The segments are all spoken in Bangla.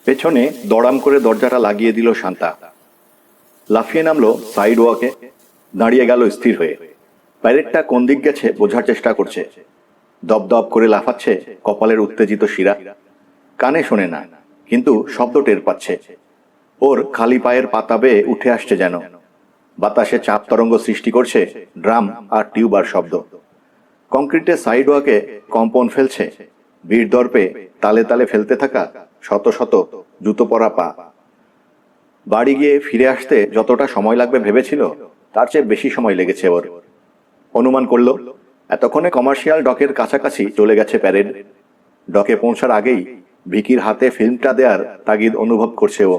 পেছনে দড়াম করে দরজাটা লাগিয়ে দিল শান্তা। লাফিয়ে নামলো সাইড ওয়াকে, দাঁড়িয়ে গেল স্থির হয়ে। প্যারেডটা কোন দিক গেছে বোঝার চেষ্টা করছে। দপদপ করে লাফাচ্ছে কপালের উত্তেজিত শিরা। কানে শোনে না, কিন্তু শব্দ টের পাচ্ছে। ওর খালি পায়ের পাতা বেয়ে উঠে আসছে যেন। বাতাসে চাপ তরঙ্গ সৃষ্টি করছে ড্রাম আর টিউবার শব্দ। কংক্রিটে সাইড ওয়াকে কম্পন ফেলছে বীর দর্পে তালে তালে ফেলতে থাকা শত শত জুতো পরা পা। বাড়ি গিয়ে ফিরে আসতে যতটা সময় লাগবে ভেবেছিল, তার চেয়ে বেশি সময় লেগেছে ওর। অনুমান করল এতক্ষণে কমার্শিয়াল ডকের কাছাকাছি চলে গেছে প্যারেড। ডকে পৌঁছার আগেই ভিকির হাতে ফিল্মটা দেওয়ার তাগিদ অনুভব করছে ও।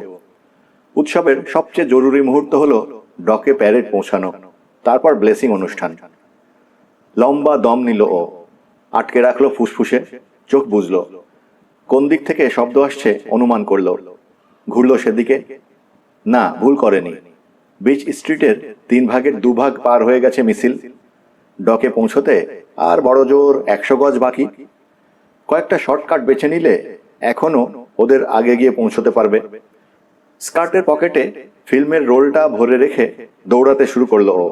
উৎসবের সবচেয়ে জরুরি মুহূর্ত হলো ডকে প্যারেড পৌঁছানো, তারপর ব্লেসিং অনুষ্ঠান। লম্বা দম নিল ও, আটকে রাখলো ফুসফুসে, চোখ বুঝল। কোন দিক থেকে শব্দ আসছে অনুমান করল। ঘুরল সেদিকে। না, ভুল করেনি। বিচ স্ট্রিটের 3 ভাগের 2 ভাগ পার হয়ে গেছে মিছিল। ডকে পৌঁছতে আর বড় জোর 100 গজ বাকি। কয়েকটা শর্টকাট বেছে নিলে এখনো ওদের আগে গিয়ে পৌঁছতে পারবে। স্কার্টের পকেটে ফিল্মের রোলটা ভরে রেখে দৌড়াতে শুরু করলো ও।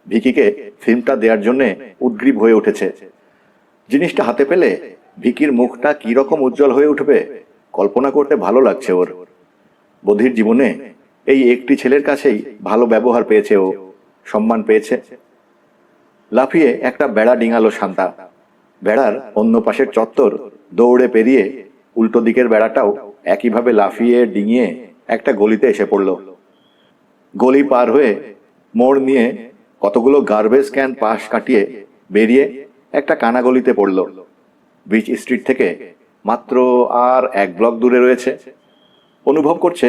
ভিকিকে ফিল্মটা দেওয়ার জন্য উদ্গ্রীব হয়ে উঠেছে। জিনিসটা হাতে পেলে ভিকির মুখটা কি রকম উজ্জ্বল হয়ে উঠবে কল্পনা করতে ভালো লাগছে ওর। বধির জীবনে এই একটি ছেলের কাছেই ভালো ব্যবহার পেয়েছে ও, সম্মান পেয়েছে। লাফিয়ে একটা বেড়া ডিঙালো শান্তা। বেড়ার অন্য পাশের চত্বর দৌড়ে পেরিয়ে উল্টো দিকের বেড়াটাও একইভাবে লাফিয়ে ডিঙিয়ে একটা গলিতে এসে পড়ল। গলি পার হয়ে মোড় নিয়ে কতগুলো গার্বেজ ক্যান পাশ কাটিয়ে বেরিয়ে একটা কানা গলিতে পড়ল। বিচ স্ট্রিট থেকে মাত্র আর 1 ব্লক দূরে রয়েছে। অনুভব করছে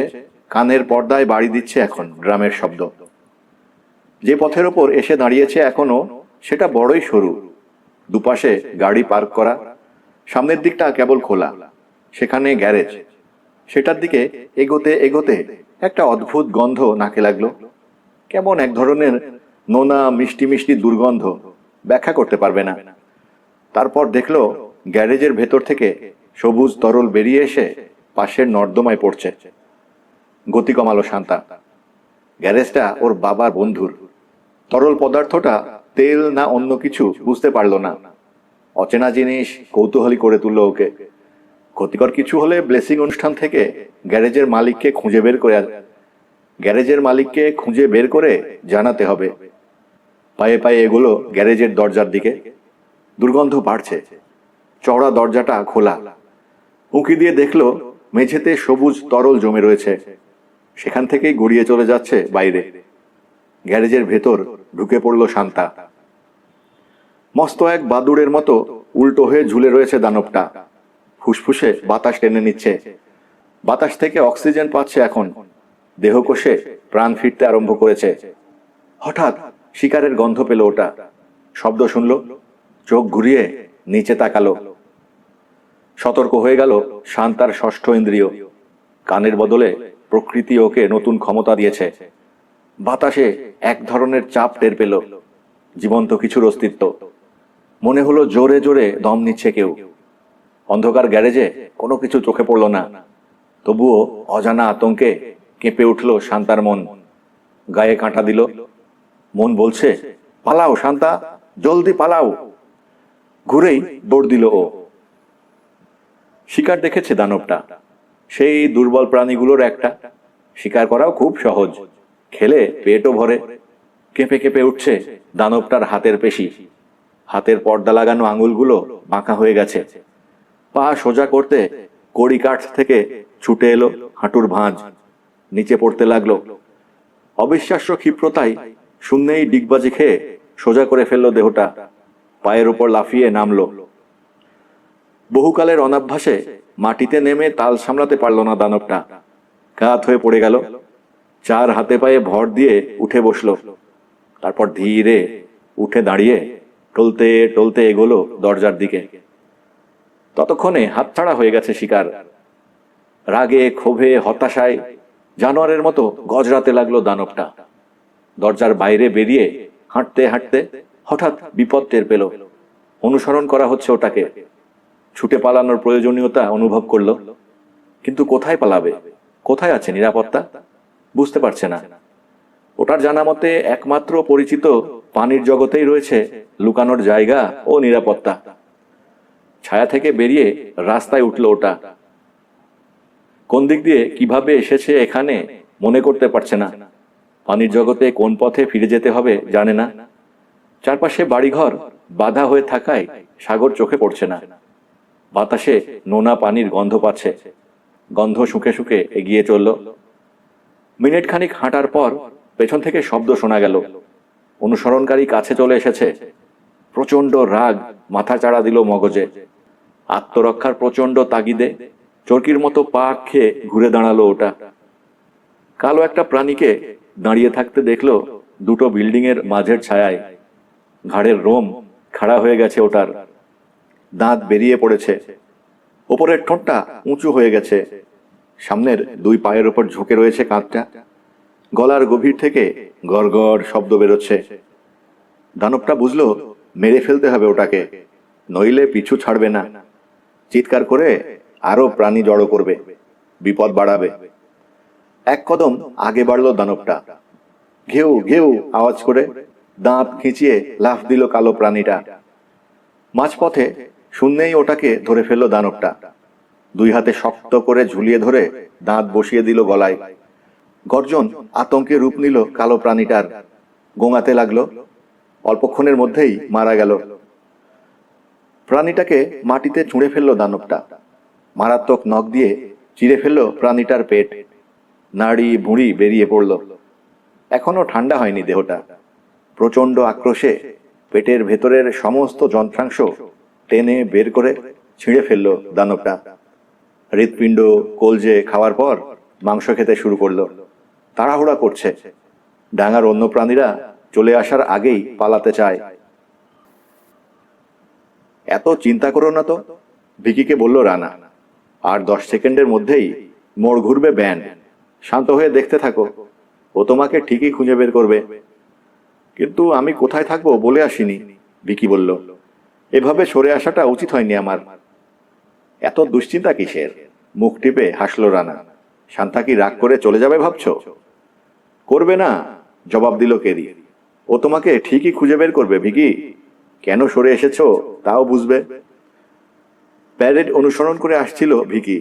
কানের পর্দায় বাড়ি দিচ্ছে এখন ড্রামের শব্দ। যে পথের ওপর এসে দাঁড়িয়েছে এখনো, সেটা বড়ই সরু। দুপাশে গাড়ি পার্ক করা, সামনের দিকটা কেবল খোলা। সেখানে গ্যারেজ। সেটার দিকে এগোতে এগোতে একটা অদ্ভুত গন্ধ নাকে লাগলো। কেমন এক ধরনের নোনা মিষ্টি মিষ্টি দুর্গন্ধ, ব্যাখ্যা করতে পারবে না। তারপর দেখলো গ্যারেজের ভেতর থেকে সবুজ তরল বেরিয়ে এসে পাশের নর্দমায় পড়ছে। গতি কমালো শান্তা। গ্যারেজটা ওর বাবার বন্ধুর। তরল পদার্থটা তেল না অন্য কিছু বুঝতে পারল না। অচেনা জিনিস কৌতূহলী করে তুলল ওকে। ক্ষতিকর কিছু হলে ব্লেসিং অনুষ্ঠান থেকে গ্যারেজের মালিককে খুঁজে বের করে জানাতে হবে। পায়ে পায়ে এগুলো গ্যারেজের দরজার দিকে। দুর্গন্ধ বাড়ছে। চওড়া দরজাটা খোলা। উঁকি দিয়ে দেখলো মেঝেতে সবুজ তরল জমে রয়েছে। সেখান থেকেই গড়িয়ে চলে যাচ্ছে বাইরে। গ্যারেজের ভেতর ঢুকে পড়ল শান্তা। মস্ত এক বাদুড়ের মতো উল্টো হয়ে ঝুলে রয়েছে দানবটা। ফুসফুসে বাতাস টেনে নিচ্ছে। বাতাস থেকে অক্সিজেন পাচ্ছে এখন। দেহকোষে প্রাণ ফিরতে আরম্ভ করেছে। হঠাৎ শিকারের গন্ধ পেল ওটা। শব্দ শুনল, চোখ ঘুরিয়ে নিচে তাকালো। সতর্ক হয়ে গেল শান্তার ষষ্ঠ ইন্দ্রিয়। কানের বদলে প্রকৃতি ওকে নতুন ক্ষমতা দিয়েছে। বাতাসে এক ধরনের চাপ টের পেল, জীবন্ত কিছুর অস্তিত্ব। মনে হলো জোরে জোরে দম নিচ্ছে কেউ। অন্ধকার গ্যারেজে কোনো কিছু চোখে পড়ল না। তবুও অজানা আতঙ্কে কেঁপে উঠল শান্তার মন। গায়ে কাঁটা দিল। মন বলছে, পালাও শান্তা, জলদি পালাও। ঘুরেই দৌড় দিল ও। শিকার দেখেছে দানবটা, সেই দুর্বল প্রাণীগুলোর একটা। শিকার করাও খুব সহজ, খেলে পেটও ভরে। কেঁপে কেঁপে উঠছে দানবটার হাতের পেশি। হাতের পর্দা লাগানো আঙুলগুলো বাঁকা হয়ে গেছে। পা সোজা করতে কড়ি কাঠ থেকে ছুটে এলো হাঁটুর ভাঁজ। নিচে পড়তে লাগলো। অবিশ্বাস্য ক্ষিপ্রতায় শূন্যেই ডিগবাজি খেয়ে সোজা করে ফেললো দেহটা। পায়ের উপর লাফিয়ে নামলো। বহুকালের অনাভ্যাসে মাটিতে নেমে তাল সামলাতে পারল না দানবটা। কাত হয়ে পড়ে গেল। 4 হাতে পায়ে ভর দিয়ে উঠে বসলো। তারপর ধীরে উঠে দাঁড়িয়ে টলতে টলতে এগোলো দরজার দিকে। ততক্ষণে হাতছাড়া হয়ে গেছে শিকার। রাগে ক্ষোভে হতাশায় জানোয়ারের মতো গজরাতে লাগলো দানবটা। দরজার বাইরে বেরিয়ে হাঁটতে হাঁটতে হঠাৎ বিপদ টের পেল। অনুসরণ করা হচ্ছে ওটাকে। ছুটে পালানোর প্রয়োজনীয়তা অনুভব করলো। কিন্তু কোথায় পালাবে? কোথায় আছে নিরাপত্তা? বুঝতে পারছে না। ওটার জানা মতে একমাত্র পরিচিত পানির জগতেই রয়েছে লুকানোর জায়গা ও নিরাপত্তা। ছায়া থেকে বেরিয়ে রাস্তায় উঠল ওটা। কোন দিক দিয়ে কিভাবে এসেছে এখানে মনে করতে পারছে না। পানির জগতে কোন পথে ফিরে যেতে হবে জানে না। চারপাশে বাড়িঘর বাধা হয়ে থাকায় সাগর চোখে পড়ছে না। বাতাসে নোনা পানির গন্ধ পাচ্ছে। গন্ধ শুকে শুকে এগিয়ে চলল। মিনিট খানিক হাঁটার পর পেছন থেকে শব্দ শোনা গেল। অনুসরণকারী কাছে চলে এসেছে। প্রচন্ড রাগ মাথা চাড়া দিল মগজে। আত্মরক্ষার প্রচন্ড তাগিদে চরকির মতো পা খেয়ে ঘুরে দাঁড়ালো ওটা। কালো একটা প্রাণীকে দাঁড়িয়ে থাকতে দেখলো দুটো বিল্ডিং এর মাঝের ছায়ায়। ঘাড়ের রোম খাড়া হয়ে গেছে ওটার। দাঁত বেরিয়ে পড়েছে। ওপরের ঠোঁটটা উঁচু হয়ে গেছে। সামনের দুই পায়ের ওপর ঝুঁকে রয়েছে কাঁধটা। গলার গভীর থেকে গড়গড় শব্দ বেরোচ্ছে। দানবটা বুঝলো মেরে ফেলতে হবে ওটাকে, নইলে পিছু ছাড়বে না। চিৎকার করে আরো প্রাণী জড়ো করবে, বিপদ বাড়াবে। এক কদম আগে বাড়লো দানবটা। ঘেউ ঘেউ আওয়াজ করে দাঁত খিঁচিয়ে লাফ দিল কালো প্রাণীটা। মাঝপথে শূন্যেই ওটাকে ধরে ফেললো দানবটা। দুই হাতে শক্ত করে ঝুলিয়ে ধরে দাঁত বসিয়ে দিল গলায়। গর্জন আতঙ্কে রূপ নিল কালো প্রাণীটার। গোঙাতে লাগলো। অল্পক্ষণের মধ্যেই মারা গেল। প্রাণীটাকে মাটিতে ছুঁড়ে ফেললো দানবটা। মারাত্মক নখ দিয়ে চিরে ফেললো প্রাণীটার পেট। নাড়ি ভুঁড়ি বেরিয়ে পড়ল। এখনো ঠান্ডা হয়নি দেহটা। প্রচন্ড আক্রোশে পেটের ভেতরের সমস্ত যন্ত্রাংশ টেনে বের করে ছিঁড়ে ফেললো দানবটা। হৃৎপিণ্ড কলজে খাওয়ার পর মাংস খেতে শুরু করলো। তাড়াহুড়া করছে। ডাঙার অন্য প্রাণীরা চলে আসার আগেই পালাতে চায়। এত চিন্তা করো না তো, ভিকিকে বলল রানা। আর 10 সেকেন্ডের মধ্যেই মোড় ঘুরবে ব্যান্ড। শান্ত হয়ে দেখতে থাকো, ও তোমাকে ঠিকই খুঁজে বের করবে। কিন্তু আমি কোথায় থাকবো বলে আসিনি, ভিকি বলল। এভাবে সরে আসাটা উচিত হয়নি আমার। এত দুশ্চিন্তা কিসের? মুখ টিপে হাসলো রানা। শান্তা কি রাগ করে চলে যাবে ভাবছো? করবে না, জবাব দিল কেরি। ও তোমাকে ঠিকই খুঁজে বের করবে ভিকি। কেন সরে এসেছো তাও বুঝবে। প্যারেড অনুসরণ করে আসছিল ভিকি।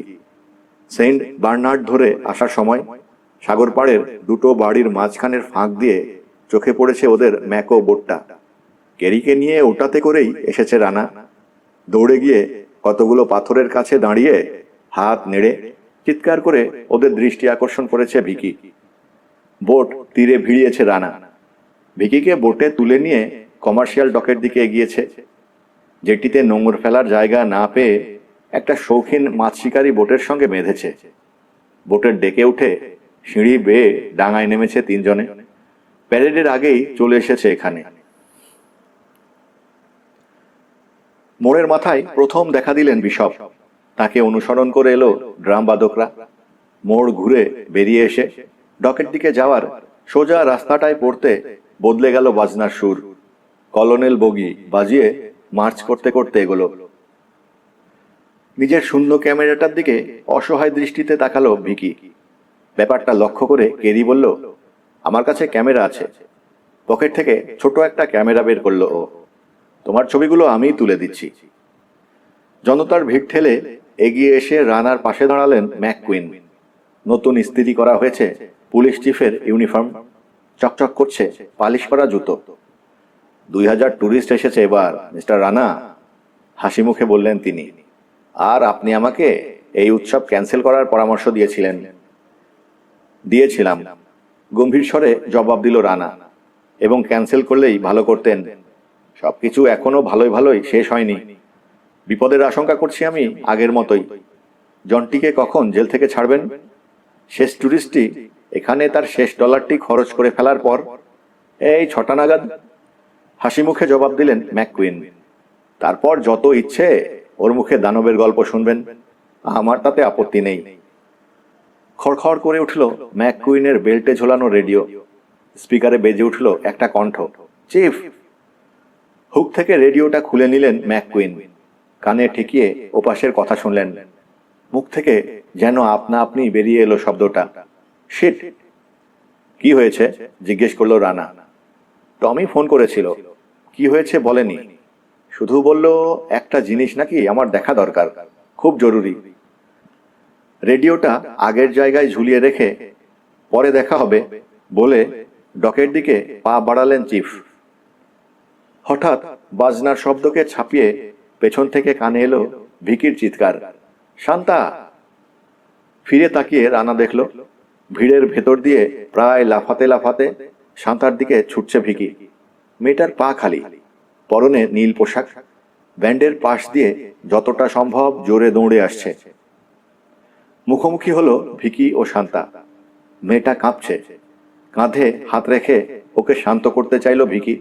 সেন্ট বার্নার্ড ধরে আসার সময় সাগর পাড়ের দুটো বাড়ির মাঝখানের ফাঁক দিয়ে চোখে পড়েছে ওদের ম্যাকো বোটটা। কেরিকে নিয়ে ওটাতে করেই এসেছে রানা। দৌড়ে গিয়ে কতগুলো পাথরের কাছে দাঁড়িয়ে হাত নেড়ে চিৎকার করে ওদের দৃষ্টি আকর্ষণ করেছে ভিকি। বোট তীরে ভিড়িয়েছে রানা। ভিকিকে বোটে তুলে নিয়ে কমার্শিয়াল ডকের দিকে এগিয়েছে। যেটিতে নোঙর ফেলার জায়গা না পেয়ে একটা শৌখিন মাছ শিকারী বোটের সঙ্গে বেঁধেছে। বোটের ডেকে উঠে সিঁড়ি বেয়ে ডাঙায় নেমেছে 3 জনে। প্যারেডের আগেই চলে এসেছে এখানে। মোড়ের মাথায় প্রথম দেখা দিলেন বিশপ। তাকে অনুসরণ করে এলো ড্রাম বাদকরা। মোড় ঘুরে বেরিয়ে এসে ডকের দিকে যাওয়ার সোজা রাস্তাটায় পড়তে বদলে গেল বাজনার সুর। কলোনেল বগি বাজিয়ে মার্চ করতে করতে এগোলো। নিজের শূন্য ক্যামেরাটার দিকে অসহায় দৃষ্টিতে তাকালো ভিকি। ব্যাপারটা লক্ষ্য করে কেরি বলল, আমার কাছে ক্যামেরা আছে। পকেট থেকে ছোট একটা ক্যামেরা বের করলো ও। তোমার ছবিগুলো আমিই তুলে দিচ্ছি। জনতার ভিড় ঠেলে এগিয়ে এসে রানার পাশে দাঁড়ালেন ম্যাককুইন। নতুন ইস্ত্রি করা হয়েছে পুলিশ চিফের ইউনিফর্ম। চকচক করছে পালিশ করা জুতো। 2000 টুরিস্ট এসেছে এবার মিস্টার রানা, হাসি মুখে বললেন তিনি। আর আপনি আমাকে এই উৎসব ক্যান্সেল করার পরামর্শ দিয়েছিলাম, গম্ভীর স্বরে জবাব দিল রানা। এবং ক্যান্সেল করলেই ভালো করতেন। সবকিছু এখনো ভালোই ভালোই শেষ হয়নি। বিপদের আশঙ্কা করছি আমি আগের মতোই। জনটিকে কখন জেল থেকে ছাড়বেন? শেষ টুরিস্টটি এখানে তার শেষ ডলারটি খরচ করে ফেলার পর এই 6টা নাগাদ। হাসি মুখে জবাব দিলেন ম্যাককুইন। তারপর যত ইচ্ছে ওর মুখে দানবের গল্প শুনবেন, আমার তাতে আপত্তি নেই। খড়খড় করে উঠল ম্যাককুইনের বেল্টে ঝোলানো রেডিও। স্পিকারে বেজে উঠল একটা কণ্ঠ, চিফ। হুক থেকে রেডিওটা খুলে নিলেন ম্যাককুইন। কানে ঠেকিয়ে ওপাশের কথা শুনলেন। মুখ থেকে যেন আপনা আপনি বেরিয়ে এলো শব্দটা, শিট। কি হয়েছে জিজ্ঞেস করলো রানা। টমি ফোন করেছিল। কি হয়েছে বলেনি, শুধু বলল একটা জিনিস নাকি আমার দেখা দরকার, খুব জরুরি। রেডিওটা আগের জায়গায় ঝুলিয়ে রেখে পরে দেখা হবে বলে ডকের দিকে পা বাড়ালেন চিফ। হঠাৎ বাজনার শব্দকে ছাপিয়ে পেছন থেকে কানে এলো ভিকির চিৎকার, শান্তা! ফিরে তাকিয়ে রানা দেখল ভিড়ের ভেতর দিয়ে প্রায় লাফাতে লাফাতে শান্তার দিকে ছুটছে ভিকি। মেয়েটার পা খালি, পরনে নীল পোশাক, ব্যান্ডের পাশ দিয়ে যতটা সম্ভব জোরে দৌড়ে আসছে। মুখোমুখি হলো ভিকি ও শান্তা। মেয়েটা কাঁপছে, কাঁধে হাত রেখে ওকে শান্ত করতে চাইল ভিকি।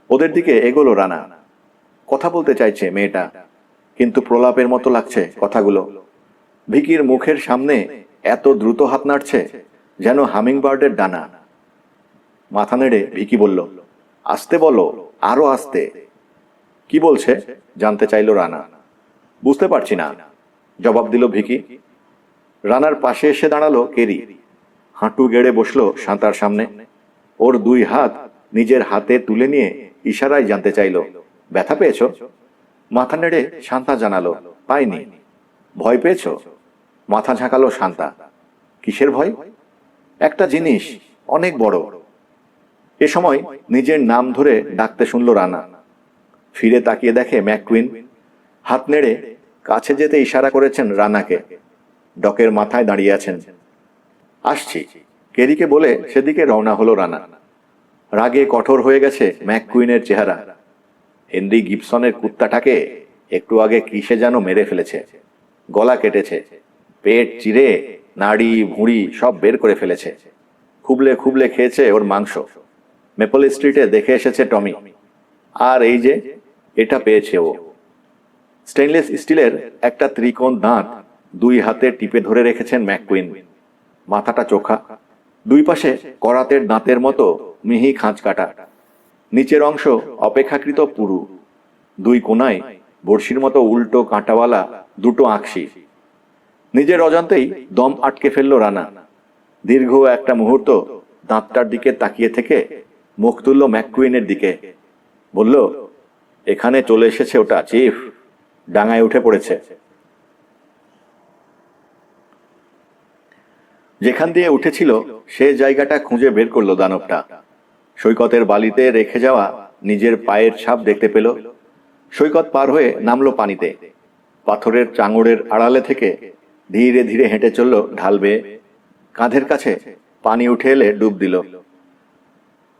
ওদের দিকে এগোলো রানা। কথা বলতে চাইছে মেয়েটা, কিন্তু প্রলাপের মতো লাগছে কথাগুলো। ভিকির মুখের সামনে এত দ্রুত হাত নাড়ছে যেন হামিংবার্ডের ডানা। মাথা নেড়ে ভিকি বলল, আস্তে বলো, আরো আস্তে। কি বলছে জানতে চাইল রানা। বুঝতে পারছি না, জবাব দিল ভিকি। রানার পাশে এসে দাঁড়ালো কেরি। হাঁটু গেড়ে বসলো শান্তার সামনে। ওর দুই হাত নিজের হাতে তুলে নিয়ে ইশারায় জানতে চাইল, ব্যথা পেয়েছ? মাথা নেড়ে শান্তা জানালো, পাইনি। ভয় পেয়েছ? মাথা ঝাঁকালো শান্তা। কিসের ভয়? একটা জিনিস অনেক বড়। এ সময় নিজের নাম ধরে ডাকতে শুনল রানা। ফিরে তাকিয়ে দেখে ম্যাককুইন। হাত নেড়ে কাছে যেতে ইশারা করেছেন রানাকে। ডকের মাথায় দাঁড়িয়ে আছেন। আসছি, কেরিকে বলে সেদিকে রওনা হলো রানা। রাগে কঠোর হয়ে গেছে ম্যাককুইনের চেহারা। হেনরি গিবসনের কুত্তাটাকে একটু আগে কিসে যেন মেরে ফেলেছে, গলা কেটেছে, পেট চিরে নাড়ি ভুঁড়ি সব বের করে ফেলেছে। খুবলে খুবলে খেয়েছে ওর মাংস। মেপল স্ট্রিটে দেখে এসেছে টমি। আর এই যে এটা পেয়েছে ও। স্টেনলেস স্টিলের একটা ত্রিকোণ দাঁত দুই হাতে টিপে ধরে রেখেছেন ম্যাককুইন। মাথাটা চোখা, দুই পাশে করাতের দাঁতের মতো মিহি খাঁজ কাটা। নিচের অংশ অপেক্ষাকৃত পুরু। দুই কোনায় বড়শির মতো উল্টো কাঁটাওয়ালা দুটো আঁকশি। নিজের অজান্তেই দম আটকে ফেলল রানা। দীর্ঘ একটা মুহূর্ত দাঁতটার দিকে তাকিয়ে থেকে মুখ তুলল ম্যাককুইনের দিকে। বলল, এখানে চলে এসেছে ওটা চিফ, ডাঙায় উঠে পড়েছে। যেখান দিয়ে উঠেছিল সে জায়গাটা খুঁজে বের করলো দানবটা। সৈকতের বালিতে রেখে যাওয়া নিজের পায়ের ছাপ দেখতে পেল। সৈকত পার হয়ে নামলো পানিতে। পাথরের চাঙড়ের আড়ালে থেকে ধীরে ধীরে হেঁটে চলল ঢাল বেয়ে। কাঁধের কাছে পানি উঠে এলে ডুব দিল।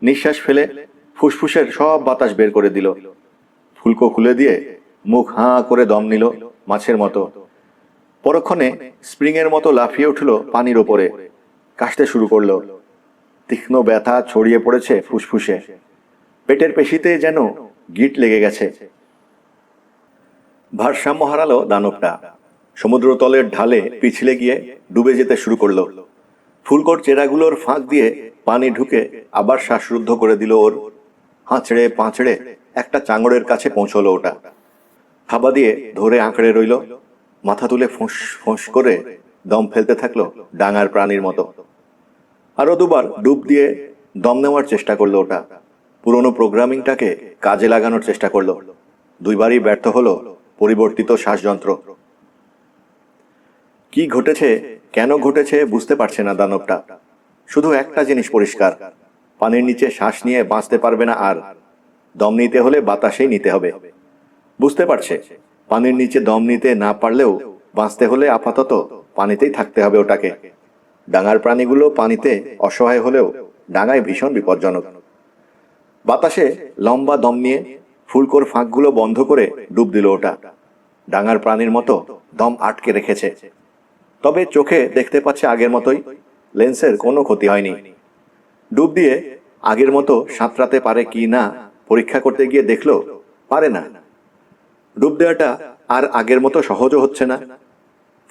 নিঃশ্বাস ফেলে ফুসফুসের সব বাতাস বের করে দিল। ফুলকো খুলে দিয়ে মুখ হাঁ করে দম নিল মাছের মতো। পরক্ষণে স্প্রিং এর মতো লাফিয়ে উঠল পানির ওপরে, কাশতে শুরু করলো। তীক্ষ্ণ ব্যথা ছড়িয়ে পড়েছে ফুসফুসে। পেটের পেশিতে যেন গিট লেগে গেছে। ভারসাম্য হারালো দানবটা। সমুদ্রতলের ঢালে পিছলে গিয়ে ডুবে যেতে শুরু করলো। ফুলকোর চেরাগুলোর ফাঁক দিয়ে পানি ঢুকে আবার শ্বাসরুদ্ধ করে দিল ওর। হাঁচড়ে পাঁচড়ে একটা চাঙড়ের কাছে পৌঁছলো ওটা। থাবা দিয়ে ধরে আঁকড়ে রইল। মাথা তুলে ফোঁস ফোঁস করে দম ফেলতে থাকলো ডাঙার প্রাণীর মতো। আরো দুবার ডুব দিয়ে দম নেওয়ার চেষ্টা করলো ওটা। পুরনো প্রোগ্রামিংটাকে কাজে লাগানোর চেষ্টা করলো। দুইবারই ব্যর্থ হলো পরিবর্তিত শ্বাসযন্ত্র। কি ঘটেছে, কেন ঘটেছে বুঝতে পারছে না দানবটা। শুধু একটা জিনিস পরিষ্কার, পানির নিচে শ্বাস নিয়ে বাঁচতে পারবে না আর। দম নিতে হলে বাতাসেই নিতে হবে। বুঝতে পারছে পানির নিচে দম নিতে না পারলেও বাঁচতে হলে আপাতত পানিতেই থাকতে হবে ওটাকে। ডাঙার প্রাণীগুলো পানিতে অসহায় হলেও ডাঙায় ভীষণ বিপজ্জনক। বাতাসে লম্বা দম নিয়ে ফুলকোর ফাঁকগুলো বন্ধ করে ডুব দিল ওটা। ডাঙার প্রাণীর মতো দম আটকে রেখেছে। তবে চোখে দেখতে পাচ্ছে আগের মতোই, লেন্সের কোনো ক্ষতি হয়নি। ডুব দিয়ে আগের মতো সাঁতরাতে পারে কি না পরীক্ষা করতে গিয়ে দেখলো পারে না। ডুব দেওয়াটা আর আগের মতো সহজও হচ্ছে না।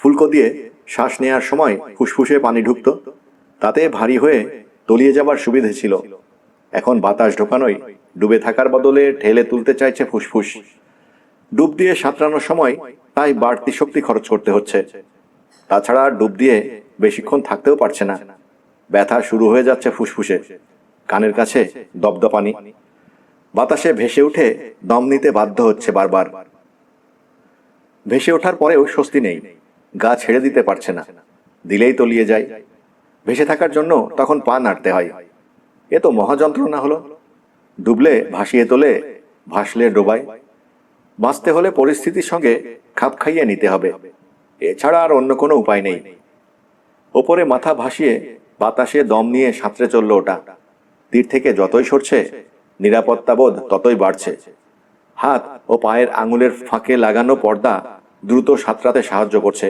ফুলকো দিয়ে শ্বাস নেওয়ার সময় ফুসফুসে পানি ঢুকত, তাতে ভারী হয়ে তলিয়ে যাবার সুবিধে ছিল। এখন বাতাস ঢোকানোই ডুবে থাকার বদলে ঠেলে তুলতে চাইছে ফুসফুস। ডুব দিয়ে সাঁতরানোর সময় তাই বাড়তি শক্তি খরচ করতে হচ্ছে। তাছাড়া আর ডুব দিয়ে বেশিক্ষণ থাকতেও পারছে না। ব্যথা শুরু হয়ে যাচ্ছে ফুসফুসে, কানের কাছে দপদপানি। বাতাসে ভেসে উঠে দম নিতে বাধ্য হচ্ছে বারবার। ভেসে ওঠার পরেও স্বস্তি নেই, গা ছেড়ে দিতে পারছে না, দিলেই তলিয়ে যায়। ভেসে থাকার জন্য তখন পা নাড়তে হয়। এ তো মহাযন্ত্রণা হলো। ডুবলে ভাসিয়ে তোলে, ভাসলে ডোবায়। বাঁচতে হলে পরিস্থিতির সঙ্গে খাপ খাইয়ে নিতে হবে, এছাড়া আর অন্য কোনো উপায় নেই। ওপরে মাথা ভাসিয়ে বাতাসে দম নিয়ে সাঁতরে চলল ওটা। তীর থেকে যতই সরছে নিরাপত্তাবোধ ততই বাড়ছে। হাত ও পায়ের আঙুলের ফাঁকে লাগানো পর্দা দ্রুত সাঁতরাতে সাহায্য করছে।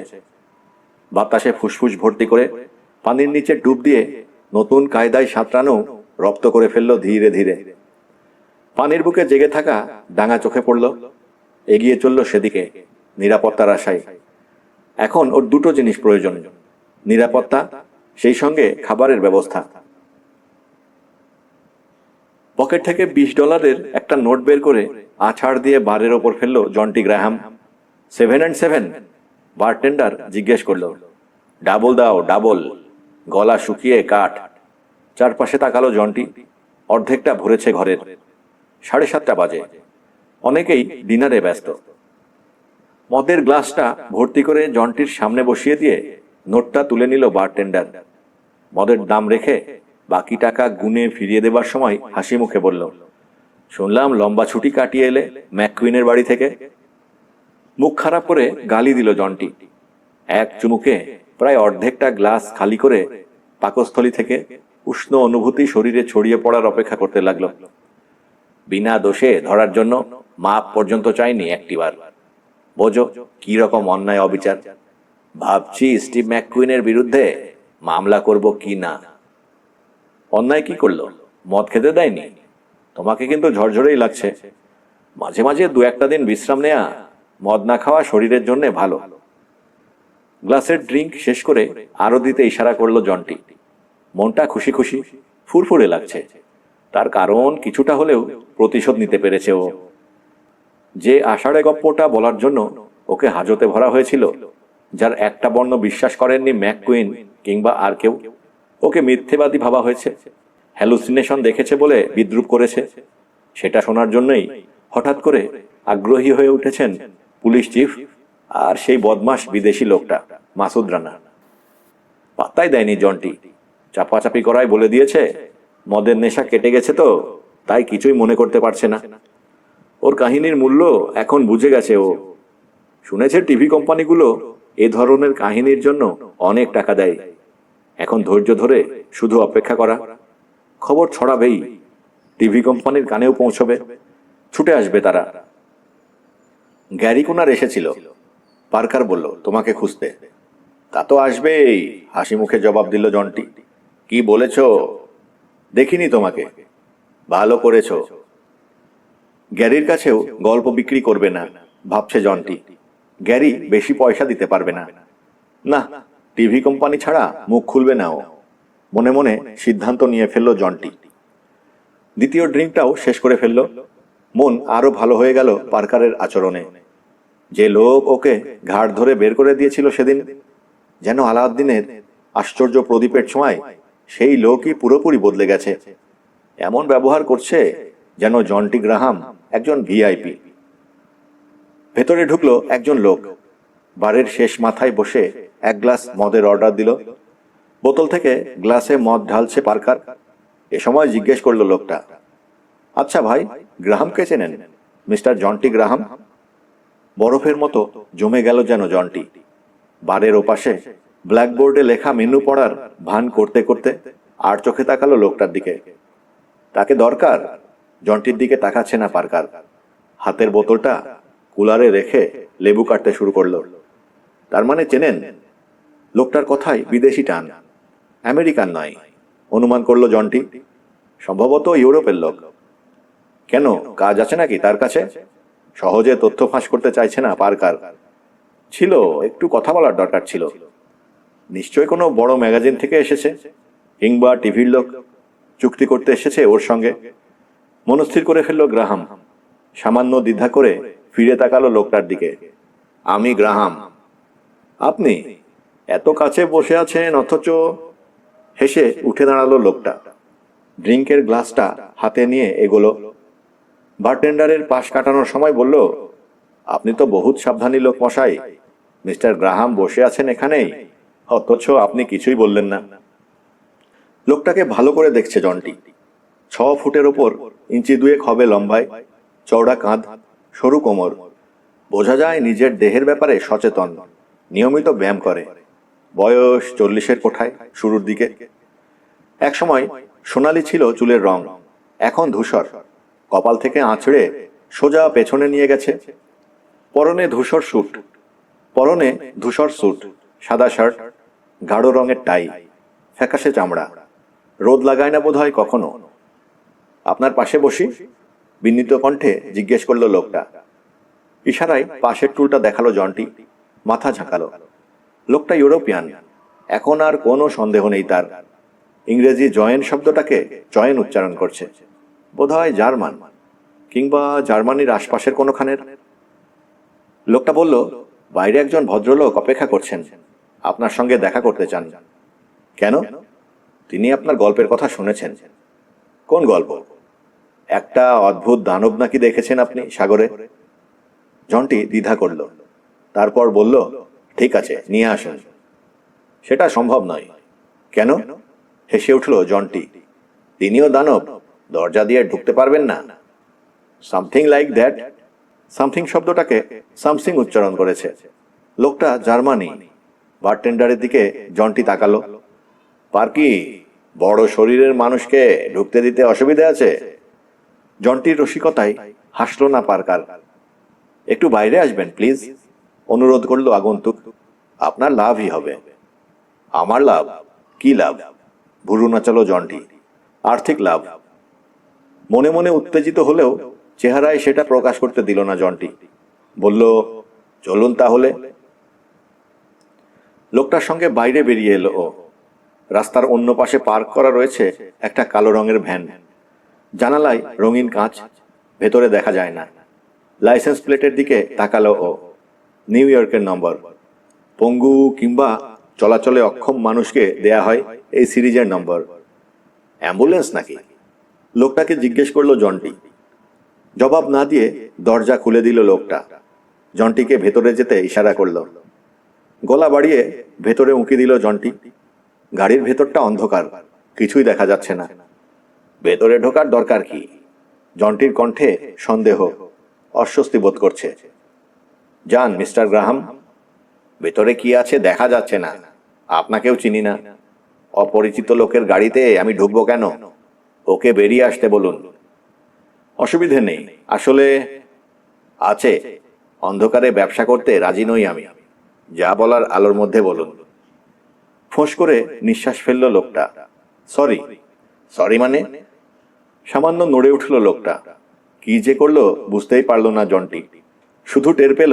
বাতাসে ফুসফুস ভর্তি করে পানির নিচে ডুব দিয়ে নতুন কায়দায় সাঁতরানো রপ্ত করে ফেলল ধীরে ধীরে। পানির বুকে জেগে থাকা ডাঙা চোখে পড়ল, এগিয়ে চলল সেদিকে নিরাপত্তার আশায়। এখন ওর দুটো জিনিস প্রয়োজন, নিরাপত্তা, সেই সঙ্গে খাবারের ব্যবস্থা। পকেট থেকে $20 একটা নোট বের করে আছাড় দিয়ে বারের ওপর ফেলল জন্টি গ্রাহাম। 7 and 7? বারটেন্ডার জিজ্ঞেস করল। ডাবল দাও, ডাবল। গলা শুকিয়ে কাঠ। চারপাশে তাকালো জন্টি। অর্ধেকটা ভরেছে ঘরের। 7:30 বাজে। অনেকেই ডিনারে ব্যস্ত। মদের গ্লাসটা ভর্তি করে জন্টির সামনে বসিয়ে দিয়ে নোটটা তুলে নিল বারটেন্ডার। মদের দাম রেখে বাকি টাকা গুনে ফিরিয়ে দেবার সময় হাসি মুখে বলল, শুনলাম লম্বা ছুটি কাটিয়ে এলে ম্যাককুইনের বাড়ি থেকে। মুখ খারাপ করে গালি দিল জন্টি। এক চুমুকে প্রায় অর্ধেকটা গ্লাস খালি করে পাকস্থলী থেকে উষ্ণ অনুভূতি শরীরে ছড়িয়ে পড়ার অপেক্ষা করতে লাগলো। বিনা দোষে ধরার জন্য মাপ পর্যন্ত চাইনি একটিবার। বোঝো কি রকম অন্যায় অবিচার। ভাবছি স্টিভ ম্যাককুইনের বিরুদ্ধে মামলা করব কি না। অন্যায় কি করলো? মদ খেতে দেয়নি? তোমাকে কিন্তু ঝরঝরেই লাগছে। মাঝে মাঝে 2-1 দিন বিশ্রাম নেয়া, মদ না খাওয়া শরীরের জন্য ভালো। গ্লাসের ড্রিঙ্ক শেষ করে আরো দিতে ইশারা করলো জন্টি। মনটা খুশি খুশি ফুরফুরে লাগছে। তার কারণ কিছুটা হলেও প্রতিশোধ নিতে পেরেছে ও। যে আষাঢ়ে গপ্পটা বলার জন্য ওকে হাজতে ভরা হয়েছিল, যার একটা বর্ণ বিশ্বাস করেননি ম্যাককুইন কিংবা আর কেউ, ওকে মিথ্যেবাদী ভাবা হয়েছে, হ্যালুসিনেশন দেখেছে বলে বিদ্রুপ করেছে, সেটা শোনার জন্যই হঠাৎ করে আগ্রহী হয়ে উঠেছেন পুলিশ চিফ আর সেই বদমাশ বিদেশি লোকটা মাসুদ রানা। পাত্তাই দেয়নি জন্টি। চাপাচাপি করায় বলে দিয়েছে মদের নেশা কেটে গেছে তো, তাই কিছুই মনে করতে পারছে না। ওর কাহিনীর মূল্য এখন বুঝে গেছে ও। শুনেছে টিভি কোম্পানিগুলো এ ধরনের কাহিনীর জন্য অনেক টাকা দেয়। এখন ধৈর্য ধরে শুধু অপেক্ষা করা। খবর ছড়াবেই, টিভি কোম্পানির কানেও পৌঁছবে, ছুটে আসবে তারা। গ্যারি কোনার এসেছিল। পার্কার বলল তোমাকে খুঁজতে। তা তো আসবেই, হাসি মুখে জবাব দিল জন্টি। কি বলেছ? দেখিনি তোমাকে। ভালো করেছ। গ্যারির কাছেও গল্প বিক্রি করবে না ভাবছে জন্টি। গ্যারি বেশি পয়সা দিতে পারবে না। না, টিভি কোম্পানি ছাড়া মুখ খুলবে না ও। মনে মনে সিদ্ধান্ত নিয়ে ফেলল জন্টি। দ্বিতীয় ড্রিঙ্কটাও শেষ করে ফেলল। মন আরো ভালো হয়ে গেল পার্কারের আচরণে। যে লোক ওকে ঘাড় ধরে বের করে দিয়েছিল সেদিন, যেন আলাউদ্দিনের আশ্চর্য প্রদীপের ছোঁয়ায় সেই লোকই পুরোপুরি বদলে গেছে। এমন ব্যবহার করছে যেন জন্টি গ্রাহাম একজন ভিআইপি। ভেতরে ঢুকলো একজন লোক। বারের শেষ মাথায় বসে এক গ্লাস মদের অর্ডার দিল। বোতল থেকে গ্লাসে মদ ঢালছে পার্কার। এ সময় জিজ্ঞেস করলো লোকটা, আচ্ছা ভাই, গ্রাহামকে চেনেন? Mister Jonty Graham? বরফের মতো জমে গেল যেন জন্টি। বারের ওপাশে ব্ল্যাকবোর্ডে লেখা মেনু পড়ার ভান করতে করতে আর চোখে তাকালো লোকটার দিকে। তাকে দরকার? জন্টির দিকে তাকাচ্ছে না পার্কার। হাতের বোতলটা কুলারে রেখে লেবু কাটতে শুরু করলো। তার মানে চেনেন? লোকটার কথায় বিদেশি টান, আমেরিকান নয়, অনুমান করলো জন্টি। সম্ভবত ইউরোপের লোক। কেন, কাজ আছে নাকি তার কাছে? সহজে তথ্য ফাঁস করতে চাইছে না পার্কার। ছিল, একটু কথা বলার দরকার ছিল। নিশ্চয় কোনো বড় ম্যাগাজিন থেকে এসেছে, কিংবা টিভির লোক চুক্তি করতে এসেছে ওর সঙ্গে। মনস্থির করে ফেলল গ্রাহাম। সামান্য দ্বিধা করে ফিরে তাকালো লোকটার দিকে। আমি গ্রাহাম। আপনি? এত কাছে বসে আছেন অথচ। হেসে উঠে দাঁড়ালো লোকটা, ড্রিঙ্কের গ্লাসটা হাতে নিয়ে এগোলো। বারটেন্ডারের পাশ কাটানোর সময় বলল, আপনি তো বহুত সাবধানী লোক মশাই। মিস্টার গ্রাহাম বসে আছেন এখানেই, অথচ আপনি কিছুই বললেন না। লোকটাকে ভালো করে দেখছে জনটি। 6 ফুটের ওপর, ইঞ্চি 2 হবে লম্বায়, চওড়া কাঁধ, সরু কোমর। বোঝা যায় নিজের দেহের ব্যাপারে সচেতন, নিয়মিত ব্যায়াম করে। বয়স 40-এর কোঠায়, শুরুর দিকে। এক সময় সোনালি ছিল চুলের রং, এখন ধূসর। কপাল থেকে আঁচড়ে সোজা পেছনে নিয়ে গেছে। পরনে ধূসর স্যুট, সাদা শার্ট, গাঢ় রঙের টাই, ফ্যাকাশে চামড়া। রোদ লাগায় না বোধহয় কখনো। আপনার পাশে বসি? বিনীত কণ্ঠে জিজ্ঞেস করলো লোকটা। ইশারায় পাশের টুলটা দেখালো জনটি, মাথা ঝাঁকালো। লোকটা ইউরোপিয়ান, এখন আর কোনো সন্দেহ নেই তার। ইংরেজি জয়েন শব্দটাকে জয়েন উচ্চারণ করছে। বোধহয় জার্মান, কিংবা জার্মানির আশপাশের কোনোখানের। লোকটা বলল, বাইরে একজন ভদ্রলোক অপেক্ষা করছেন, আপনার সঙ্গে দেখা করতে চান। কেন? তিনি আপনার গল্পের কথা শুনেছেন। কোন গল্প? একটা অদ্ভুত দানব নাকি দেখেছেন আপনি সাগরে? জনটি দ্বিধা করল, তারপর বলল, ঠিক আছে, নিয়ে আসুন। সেটা সম্ভব নয়। কেন? হেসে উঠল জনটি। তিনিও দানব? দরজা দিয়ে ঢুকতে পারবেন না? Something like that. সামথিং শব্দটাকে সামথিং উচ্চারণ করেছে। লোকটা জার্মানি। বারটেন্ডারের দিকে জনটি তাকালো। পার্কি, বড় শরীরের মানুষকে ঢুকতে দিতে অসুবিধা আছে? জনটির রসিকতায় হাসল না পার্কার। একটু বাইরে আসবেন প্লিজ, অনুরোধ করলো আগন্তুক। আপনার লাভই হবে। আমার লাভ? কি লাভ? ভুরু নাচালো জনটি। আর্থিক লাভ। মনে মনে উত্তেজিত হলেও চেহারায় সেটা প্রকাশ করতে দিল না জনটি। বলল, চলুন তাহলে। লোকটার সঙ্গে বাইরে বেরিয়ে এলো ও। রাস্তার অন্য পাশে পার্ক করা রয়েছে একটা কালো রঙের ভ্যান। জানালায় রঙিন কাঁচ, ভেতরে দেখা যায় না। লাইসেন্স প্লেটের দিকে তাকালো ও। নিউ ইয়র্কের নম্বর। পঙ্গু কিংবা চলাচলে অক্ষম মানুষকে দেয়া হয় এই সিরিজের নম্বর। অ্যাম্বুলেন্স নাকি? লোকটাকে জিজ্ঞেস করলো জনটি। জবাব না দিয়ে দরজা খুলে দিল লোকটা। জনটিকে ভেতরে যেতে ইশারা করল। গলা বাড়িয়ে ভেতরে উঁকি দিল জনটি। গাড়ির ভেতরটা অন্ধকার, কিছুই দেখা যাচ্ছে না। ভেতরে ঢোকার দরকার কি? জনটির কণ্ঠে সন্দেহ, অস্বস্তি বোধ করছে। যান মিস্টার গ্রাহাম, ভেতরে কি আছে দেখা যাচ্ছে না। আপনাকেও চিনি না। অপরিচিত লোকের গাড়িতে আমি ঢুকবো কেন? ওকে বেরিয়ে আসতে বলুন। অসুবিধে নেই, আসলে আছে। অন্ধকারে ব্যবসা করতে রাজি নই আমি। যা বলার আলোর মধ্যে বলুন। ফোঁস করে নিঃশ্বাস ফেলল লোকটা। সরি। সরি মানে? সামান্য নড়ে উঠল লোকটা। কি যে করলো বুঝতেই পারল না জনটি। শুধু টের পেল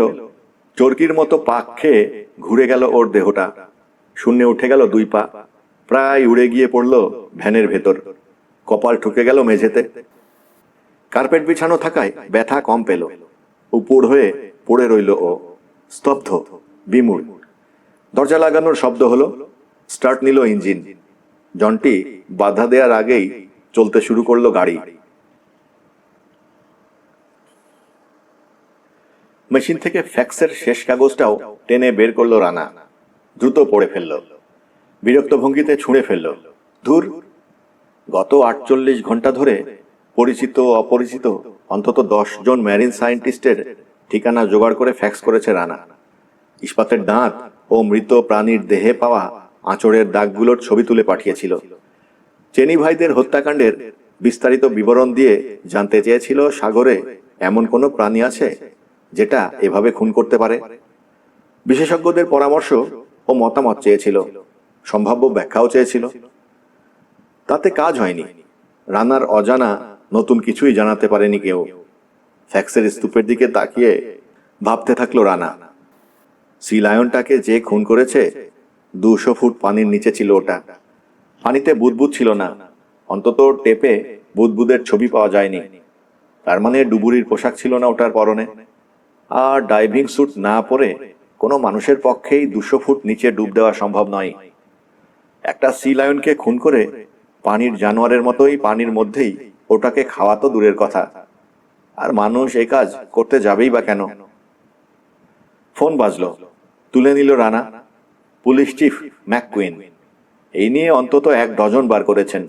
চরকির মতো পাক খেয়ে ঘুরে গেল ওর দেহটা। শূন্যে উঠে গেল 2 পা, প্রায় উড়ে গিয়ে পড়ল ভ্যানের ভেতর। কপাল ঠুকে গেল মেঝেতে। কার্পেট বিছানো থাকায় ব্যথা কম পেল। উপর হয়ে পড়ে রইল ও, স্তব্ধ, বিমূঢ়। দরজা লাগানোর শব্দ হলো। স্টার্ট নিল ইঞ্জিন। জনটি বাধা দেওয়ার আগেই চলতে শুরু করলো গাড়ি। মেশিন থেকে ফ্যাক্সের শেষ কাগজটাও টেনে বের করলো রানা। দ্রুত পড়ে ফেলল। বিরক্ত ভঙ্গিতে ছুঁড়ে ফেলল। ধুর! গত 48 ঘন্টা ধরে পরিচিত অপরিচিত অন্তত 10 জন ম্যারিন সায়েন্টিস্টের ঠিকানা জোগাড় করে ফ্যাক্স করেছে রানা। ইস্পাতের দাঁত ও মৃত প্রাণীর দেহে পাওয়া আঁচড়ের দাগগুলোর ছবি তুলে পাঠিয়েছিল। চেনি ভাইদের হত্যাকাণ্ডের বিস্তারিত বিবরণ দিয়ে জানতে চেয়েছিল সাগরে এমন কোনো প্রাণী আছে যেটা এভাবে খুন করতে পারে। বিশেষজ্ঞদের পরামর্শ ও মতামত চেয়েছিল, সম্ভাব্য ব্যাখ্যাও চেয়েছিল। তাতে কাজ হয়নি। রানার অজানা নতুন কিছুই জানাতে পারেনি কেউ। ফ্যাক্সের স্তূপের দিকে তাকিয়ে ভাবতে থাকলো রানা। সি লায়নটাকে যে খুন করেছে 200 ফুট পানির নিচে ছিল ওটা। পানিতে বুদবুদ ছিল না, অন্তত টেপে বুদবুদের ছবি পাওয়া যায়নি। তার মানে ডুবুরির পোশাক ছিল না ওটার পরনে। আর ডাইভিং স্যুট না পরে কোনো মানুষের পক্ষেই 200 ফুট নিচে ডুব দেওয়া সম্ভব নয়। একটা সি লায়নকে খুন করে পানির জানোয়ারের মতোই পানির মধ্যেই ওটাকে খাওয়া তো দূরের কথা, আর মানুষ এই কাজ করতে যাবেই বা কেন? ফোন বাজলো, তুলে নিল রানা। Police chief McQueen. এই নিয়ে অন্তত 1 ডজন বার করেছেন,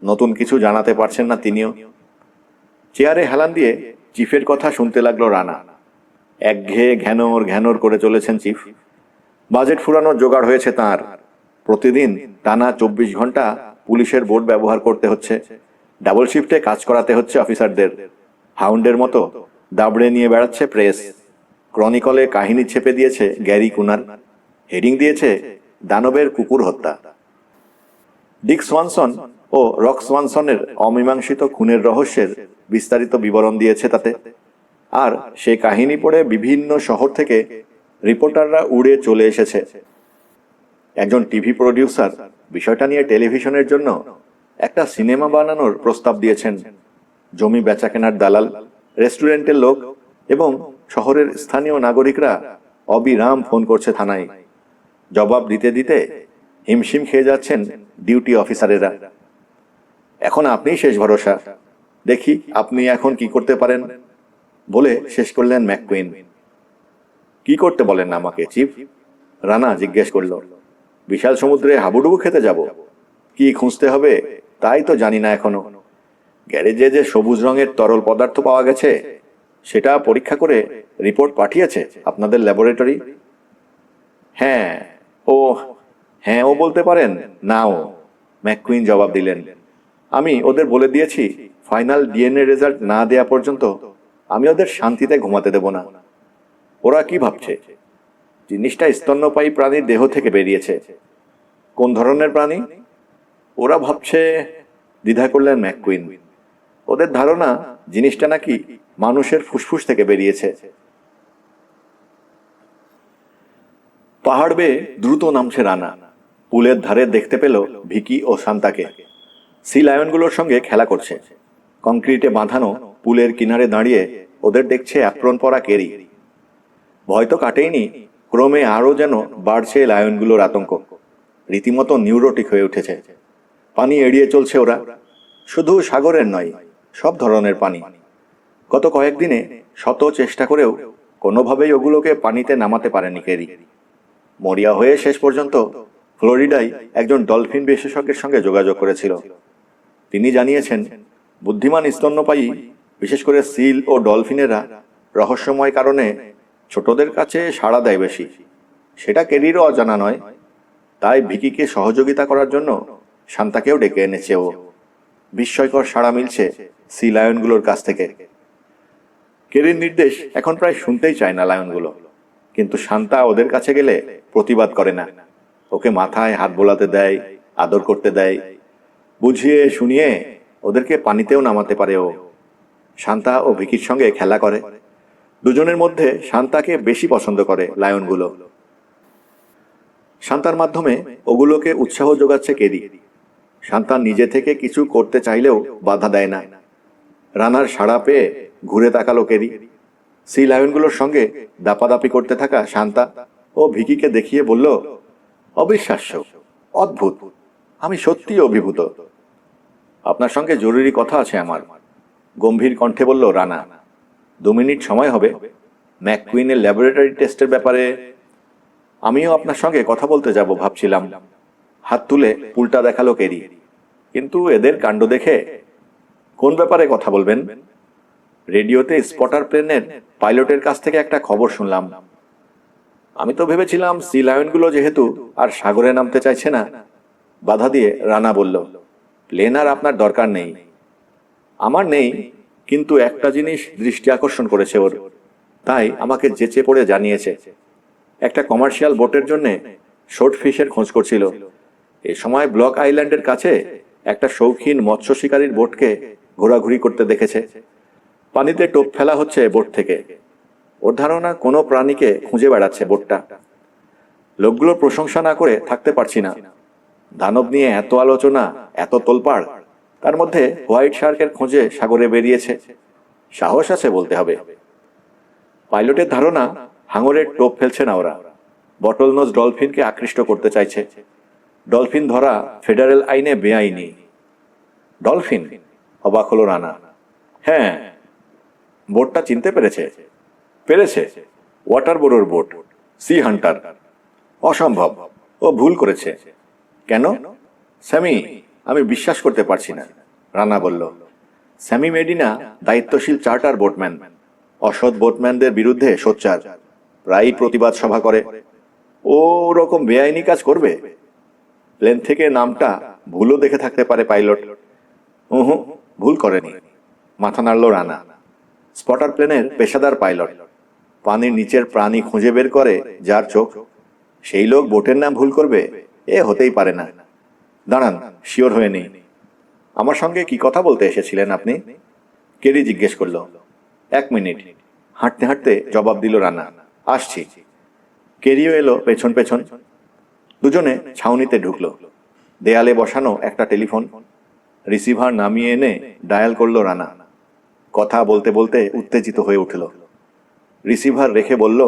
নতুন কিছু জানাতে পারছেন না তিনিও। চেয়ারে হেলান দিয়ে চিফের কথা শুনতে লাগলো রানা। একঘেয়ে ঘ্যানোর ঘ্যানোর করে চলেছেন চিফ। বাজেট ফুরানোর জোগাড় হয়েছে তাঁর। প্রতিদিন টানা 24 ঘন্টা পুলিশের বোট ব্যবহার করতে হচ্ছে, ডাবল শিফটে কাজ করাতে হচ্ছে অফিসারদের। হাউন্ডের মতো দাবড়ে নিয়ে বেড়াচ্ছে প্রেস। ক্রনিকলে কাহিনী ছেপে দিয়েছে গ্যারি কুনার, হেডিং দিয়েছে দানবের কুকুর হত্যা। ডিক সোয়ানসন ও রক সোয়ানসনের অমীমাংসিত খুনের রহস্যের বিস্তারিত বিবরণ দিয়েছে তাতে। আর সে কাহিনী পড়ে বিভিন্ন শহর থেকে রিপোর্টাররা উড়ে চলে এসেছে। একজন টিভি প্রডিউসার বিষয়টা নিয়ে টেলিভিশনের জন্য একটা সিনেমা বানানোর প্রস্তাব দিয়েছেন। জমি বেচা কেনার দালাল, রেস্টুরেন্টের লোক এবং শহরের স্থানীয় নাগরিকরা অবিরাম ফোন করছে থানায়। জবাব দিতে দিতে হিমশিম খেয়ে যাচ্ছেন ডিউটি অফিসারেরা। এখন আপনিই শেষ ভরসা, দেখি আপনি এখন কি করতে পারেন, বলে শেষ করলেন ম্যাককুইন। কি করতে বলেন আমাকে চিফ? রানা জিজ্ঞেস করল। বিশাল সমুদ্রে হাবুডুবু খেতে যাব? কি খুঁজতে হবে তাই তো জানি না এখনো। গ্যারেজে যে সবুজ রঙের তরল পদার্থ পাওয়া গেছে সেটা পরীক্ষা করে রিপোর্ট পাঠিয়েছে আপনাদের ল্যাবরেটরি? হ্যাঁ ও হ্যাঁ ও বলতে পারেন, নাও, ম্যাককুইন জবাব দিলেন। আমি ওদের বলে দিয়েছি ফাইনাল ডিএনএ রেজাল্ট না দেয়া পর্যন্ত আমি ওদের শান্তিতে ঘুমাতে দেব না। ওরা কি ভাবছে? জিনিসটা স্তন্যপায়ী প্রাণীর দেহ থেকে বেরিয়েছে। কোন ধরনের প্রাণী? ওরা ভাবছে, দ্বিধা করলেন ম্যাককুইন, ওদের ধারণা জিনিসটা নাকি মানুষের ফুসফুস থেকে বেরিয়েছে। পাহাড় বেয়ে দ্রুত নামছে রানা। পুলের ধারে দেখতে পেল ভিকি ও শান্তাকে। সি লায়নগুলোর সঙ্গে খেলা করছে। কংক্রিটে বাঁধানো পুলের কিনারে দাঁড়িয়ে ওদের দেখছে অ্যাপ্রন পরা কেরি। ভয় তো কাটেইনি, ক্রমে আরও যেন বাড়ছে লায়নগুলোর আতঙ্ক। রীতিমতো নিউরোটিক হয়ে উঠেছে। পানি এড়িয়ে চলছে ওরা, শুধু সাগরের নয়, সব ধরনের পানি। গত কয়েকদিনে শত চেষ্টা করেও কোনোভাবেই ওগুলোকে পানিতে নামাতে পারেনি কেরি। মরিয়া হয়ে শেষ পর্যন্ত ফ্লোরিডায় একজন ডলফিন বিশেষজ্ঞের সঙ্গে যোগাযোগ করেছিল। তিনি জানিয়েছেন বুদ্ধিমান স্তন্যপায়ী, বিশেষ করে সিল ও ডলফিনেরা রহস্যময় কারণে ছোটদের কাছে সাড়া দেয় বেশি। সেটা কেরিরও অজানা নয়। তাই ভিকিকে সহযোগিতা করার জন্য শান্তাকেও ডেকে এনেছে ও। বিস্ময়কর সাড়া মিলছে সি লায়নগুলোর কাছ থেকে। কেরির নির্দেশ এখন প্রায় শুনতেই চায় না লায়নগুলো, কিন্তু শান্তা ওদের কাছে গেলে প্রতিবাদ করে না। ওকে মাথায় হাত বোলাতে দেয়, আদর করতে দেয়, বুঝিয়ে শুনিয়ে ওদেরকে পানিতেও নামাতে পারে ও। শান্তা ও ভিকির সঙ্গে খেলা করে। দুজনের মধ্যে শান্তাকে বেশি পছন্দ করে লায়নগুলো। শান্তার মাধ্যমে ওগুলোকে উৎসাহ যোগাচ্ছে কেরি। শান্তা নিজে থেকে কিছু করতে চাইলেও বাধা দেয় না। রানার সাড়া পেয়ে ঘুরে তাকালো কেরি। সি লায়নগুলোর সঙ্গে দাপাদাপি করতে থাকা শান্তা ও ভিকিকে দেখিয়ে বলল, অবিশ্বাস্য, অদ্ভুত, আমি সত্যিই অভিভূত। আপনার সঙ্গে জরুরি কথা আছে আমার, গম্ভীর কণ্ঠে বলল রানা। 2 মিনিট সময় হবে। ম্যাককুইনের ল্যাবরেটরি টেস্টের ব্যাপারে আমিও আপনার সঙ্গে কথা বলতে যাব ভাবছিলাম। হাত তুলে উল্টা দেখালো কেরি। কিন্তু এদের কাণ্ড দেখে। কোন ব্যাপারে কথা বলবেন? রেডিওতে স্পটার প্লেনের পাইলটের কাছ থেকে একটা খবর শুনলাম। আমি তো ভেবেছিলাম সি লায়নগুলো যেহেতু আর সাগরে নামতে চাইছে না। বাধা দিয়ে রানা বলল, প্লেন আর আপনার দরকার নেই। আমার নেই, কিন্তু একটা জিনিস দৃষ্টি আকর্ষণ করেছে ওর, তাই আমাকে যেচে পড়ে জানিয়েছে। একটা কমার্শিয়াল বোটের জন্য শর্ট ফিশের খোঁজ করছিল। এ সময় ব্লক আইল্যান্ডের কাছে একটা শৌখিন মৎস্য শিকারীর বোটকে ঘোরাঘুরি করতে দেখেছে। পানিতে টোপ ফেলা হচ্ছে বোট থেকে। ওর ধারণা কোনো প্রাণীকে খুঁজে বেড়াচ্ছে বোটটা। লোকগুলোর প্রশংসা না করে থাকতে পারছি না। দানব নিয়ে এত আলোচনা, এত তোলপাড়, তার মধ্যে হোয়াইট শার্কের খোঁজে সাগরে বেরিয়েছে। সাহস আছে বলতে হবে। পাইলটের ধারণা হাঙরের টোপ ফেলছে না ওরা, বটল নোজ ডলফিনকে আকৃষ্ট করতে চাইছে। ডলফিন ধরা ফেডারেল আইনে বেআইনি। ডলফিন? অবাক হলো রানা। হ্যাঁ। বোটটা চিনতে পেরেছে? পেরেছে, ওয়াটার বোরোর বোট, সি হান্টার। অসম্ভব, ও ভুল করেছে। কেন? স্যামি, আমি বিশ্বাস করতে পারছি না, রানা বলল। স্যামি মেডিনা দায়িত্বশীল চার্টার বোটম্যান, অসৎ বোটম্যানদের বিরুদ্ধে সোচ্চার, প্রায়ই প্রতিবাদ সভা করে। ও ওরকম বেআইনি কাজ করবে? প্লেন থেকে নামটা ভুলও দেখে থাকতে পারে পাইলট। হুঁ, ভুল করেনি, মাথা নাড়ল রানা। স্পটার প্লেনের পেশাদার পাইলট, পানির নিচের প্রাণী খুঁজে বের করে যার চোখ, সেই লোক বোটের নাম ভুল করবে? এ হতেই পারে না। দাঁড়ান, শিওর হয়ে নেই। আমার সঙ্গে কি কথা বলতে এসেছিলেন আপনি? কেরি জিজ্ঞেস করল। 1 মিনিট, হাঁটতে হাঁটতে জবাব দিল রানা। আসছি। কেরিও এলো পেছন পেছন। দুজনে ছাউনিতে ঢুকলো। দেয়ালে বসানো একটা টেলিফোন। রিসিভার নামিয়ে এনে ডায়াল করলো রানা। কথা বলতে বলতে উত্তেজিত হয়ে উঠল। রিসিভার রেখে বলল,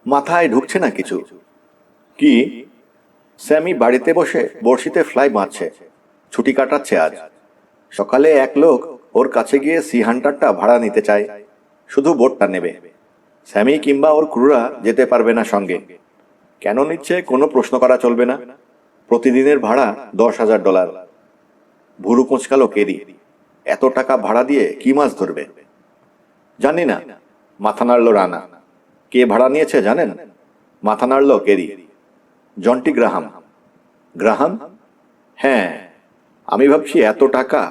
মাথায় ঢুকছে না কিছু। কি? স্যামি বাড়িতে বসে বড়শিতে ফ্লাই বাঁধছে, ছুটি কাটাচ্ছে আজ। সকালে এক লোক ওর কাছে গিয়ে সি হান্টারটা ভাড়া নিতে চায়, শুধু বোটটা নেবে। স্যামি কিংবা ওর ক্রুরা যেতে পারবে না সঙ্গে। কেন নিচ্ছে কোনো প্রশ্ন করা চলবে না। প্রতিদিনের ভাড়া $10,000। ভুরু কোঁচকালো কেরি। এত টাকা ভাড়া দিয়ে কি মাছ ধরবে? জানি না, মাথা নাড়ল রানা। কে ভাড়া নিয়েছে জানেন? মাথা নাড়ল কেরি। Jonty Graham. গ্রাহাম? হ্যাঁ। আমি ভাবছি এত টাকা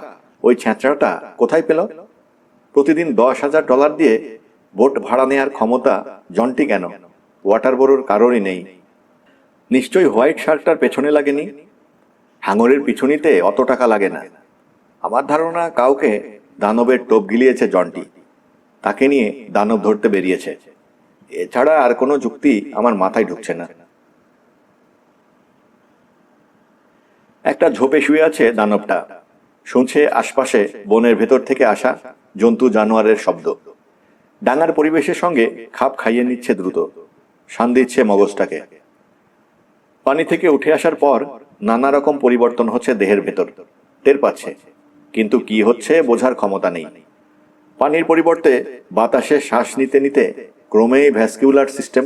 ওই ছেঁচড়াটা কোথায় পেল? প্রতিদিন $10,000 দিয়ে বোট ভাড়া নেয়ার ক্ষমতা জন্টি কেন ওয়াটার বোরোর কারোরই নেই। নিশ্চয়ই হোয়াইট শার্টটার পেছনে লাগেনি। হাঙরের পিছনিতে অত টাকা লাগে না। আমার ধারণা কাউকে দানবের টোপ গিলিয়েছে জন্টি, তাকে নিয়ে দানব ধরতে বেরিয়েছে। এছাড়া আর কোনো যুক্তি আমার মাথায় ঢুকছে না। একটা ঝোপে শুয়ে আছে দানবটা, শুনছে আশপাশে বনের ভেতর থেকে আসা জন্তু জানোয়ারের শব্দ। ডাঙার পরিবেশের সঙ্গে খাপ খাইয়ে নিচ্ছে দ্রুত, শান দিচ্ছে মগজটাকে। পানি থেকে উঠে আসার পর নানা রকম পরিবর্তন হচ্ছে দেহের ভেতর, টের পাচ্ছে, কিন্তু কি হচ্ছে বোঝার ক্ষমতা নেই। পানির পরিবর্তে বাতাসে শ্বাস নিতে নিতে ক্রমেই ভ্যাসকিউলার সিস্টেম,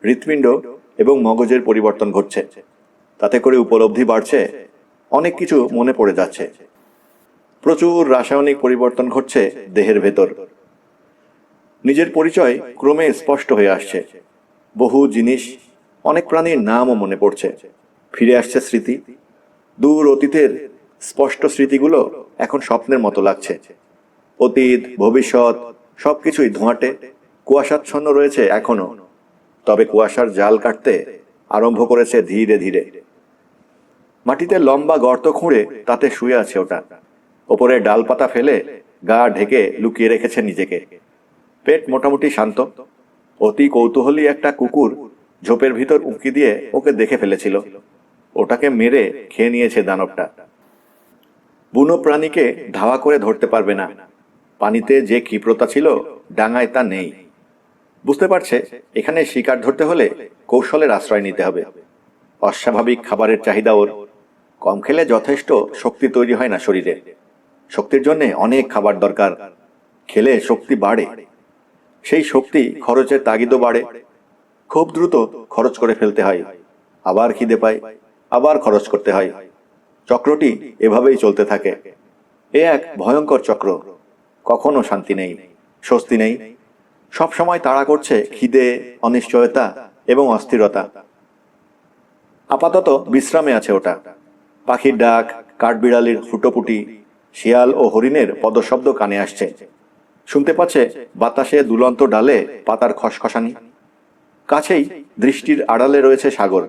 হৃৎপিণ্ড এবং মগজের পরিবর্তন ঘটছে। তাতে করে উপলব্ধি বাড়ছে, অনেক কিছু মনে পড়ে যাচ্ছে। প্রচুর রাসায়নিক পরিবর্তন ঘটছে দেহের ভেতর। নিজের পরিচয় ক্রমে স্পষ্ট হয়ে আসছে। বহু জিনিস, অনেক প্রাণীর নামও মনে পড়ছে। ফিরে আসছে স্মৃতি। দূর অতীতের স্পষ্ট স্মৃতিগুলো এখন স্বপ্নের মতো লাগছে। অতীত, ভবিষ্যৎ সবকিছুই ধোঁয়াটে, কুয়াশাচ্ছন্ন রয়েছে এখনো। তবে কুয়াশার জাল কাটতে আরম্ভ করেছে ধীরে ধীরে। মাটিতে লম্বা গর্ত খুঁড়ে তাতে শুয়ে আছে ওটা। ওপরে ডালপাতা ফেলে গা ঢেকে লুকিয়ে রেখেছে নিজেকে। পেট মোটামুটি শান্ত। অতি কৌতূহলী একটা কুকুর ঝোপের ভিতর উঁকি দিয়ে ওকে দেখে ফেলেছিল। ওটাকে মেরে খেয়ে নিয়েছে দানবটা। বুনো প্রাণীকে ধাওয়া করে ধরতে পারবে না। পানিতে যে ক্ষিপ্রতা ছিল ডাঙায় তা নেই। বুঝতে পারছে এখানে শিকার ধরতে হলে কৌশলের আশ্রয় নিতে হবে। অস্বাভাবিক খাবারের চাহিদা ওর। কম খেলে যথেষ্ট শক্তি তৈরি হয় না শরীরে। শক্তির জন্য অনেক খাবার দরকার। খেলে শক্তি বাড়ে। সেই শক্তি খরচের তাগিদও বাড়ে। খুব দ্রুত খরচ করে ফেলতে হয়, আবার খিদে পায়, আবার খরচ করতে হয়। চক্রটি এভাবেই চলতে থাকে। এ এক ভয়ঙ্কর চক্র। কখনো শান্তি নেই, স্বস্তি নেই। সব সময় তাড়া করছে খিদে, অনিশ্চয়তা এবং অস্থিরতা। আপাতত বিশ্রামে আছে ওটা। পাখির ডাক, কাঠবিড়ালির ফুটোপুটি, শিয়াল ও হরিণের পদশব্দ কানে আসছে। শুনতে পাচ্ছে বাতাসে দুলন্ত ডালে পাতার খসখসানি। কাছেই দৃষ্টির আড়ালে রয়েছে সাগর।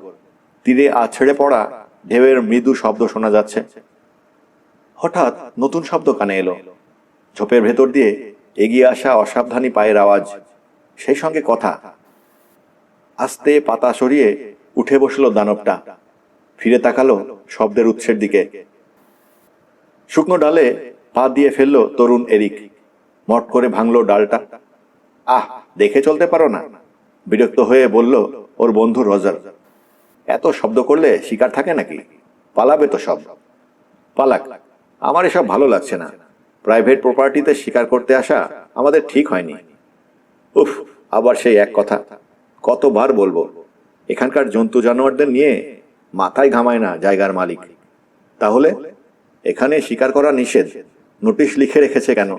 তীরে আছড়ে পড়া ঢেউয়ের মৃদু শব্দ শোনা যাচ্ছে। হঠাৎ নতুন শব্দ কানে এলো। ঝোপের ভেতর দিয়ে এগিয়ে আসা অসাবধানী পায়ের আওয়াজ, সেই সঙ্গে কথা। আস্তে পাতা সরিয়ে উঠে বসল দানবটা। ফিরে তাকালো শব্দের উৎসের দিকে। শুকনো ডালে পা দিয়ে ফেলল তরুণ এরিক। মট করে ভাঙল ডালটা। আহ, দেখে চলতে পারো না? বিরক্ত হয়ে বলল ওর বন্ধু রজার। এত শব্দ করলে শিকার থাকে নাকি? পালাবে তো সব। পালাক, আমার এসব ভালো লাগছে না। প্রাইভেট প্রপার্টিতে শিকার করতে আসা আমাদের ঠিক হয়নি। উফ, আবার সেই এক কথা, কতবার বলবো? এখানকার জন্তু জানোয়ারদের নিয়ে মাথায় ঘামায় না জায়গার মালিক। তাহলে এখানে শিকার করা নিষেধ, নোটিশ লিখে রেখেছে কেন?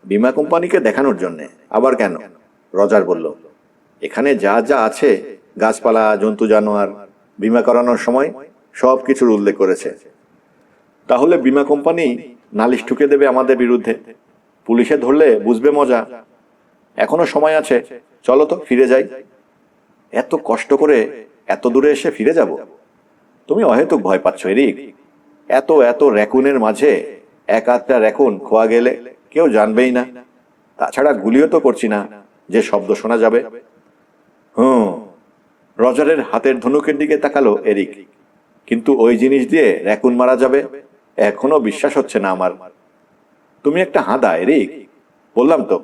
বীমা কোম্পানিকে দেখানোর জন্যে। আবার কেন? রজার বলল, এখানে যা যা আছে, গাছপালা, জন্তু জানোয়ার, বীমা করানোর সময় সব কিছুর উল্লেখ করেছে। তাহলে বীমা কোম্পানি নালিশ ঠুকে দেবে আমাদের বিরুদ্ধে। পুলিশে ধরলে বুঝবে মজা। এখনো সময় আছে, চলো তো ফিরে যাই। এত কষ্ট করে এত দূরে এসে ফিরে যাব? তুমি অহেতুক ভয় পাচ্ছ এরিক। এত এত র্যাকুনের মাঝে এক আধটা র্যাকুন খোয়া গেলে কেউ জানবেই না। তাছাড়া গুলিও তো করছি না যে শব্দ শোনা যাবে। রজারের হাতের ধনুকের দিকে তাকালো এরিক। কিন্তু ওই জিনিস দিয়ে র্যাকুন মারা যাবে, এখনো বিশ্বাস হচ্ছে না আমার। তুমি একটা হাঁদা এরিক। বললাম তো,